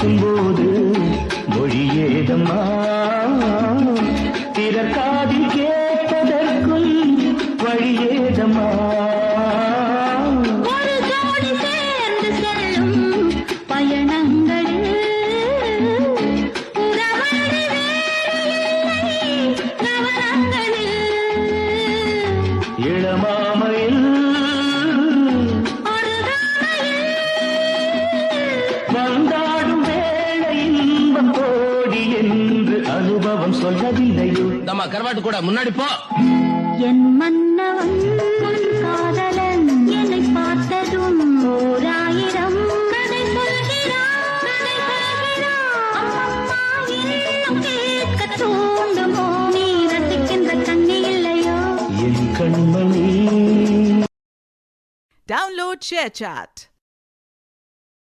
பேசும்போது மொழியேதம்மா பிறக்காதில் கேட்பதற்கும் வழியேதம்மா ஒரு ஜோடி சேர்ந்து செல்லும் பயணங்களில் உறவாடி வேறில்லை கவனங்களில் இளமாமையில் வந்தாடும் வேளை இன்பம் கோடி என்று அனுபவம் சொல்லவில்லையோ. நம்ம கருவாட்டு கூட முன்னாடி போ. என் மன்னவன் காதலன் என்னை பார்த்ததும் 1000 கதை சொல்கிறான். அம்மம்மா இன்னும் கேட்க தூண்டுமோ? நீ ரசிக்கின்ற கண்ணி இல்லையோ என் கண்மணி. Download ShareChat.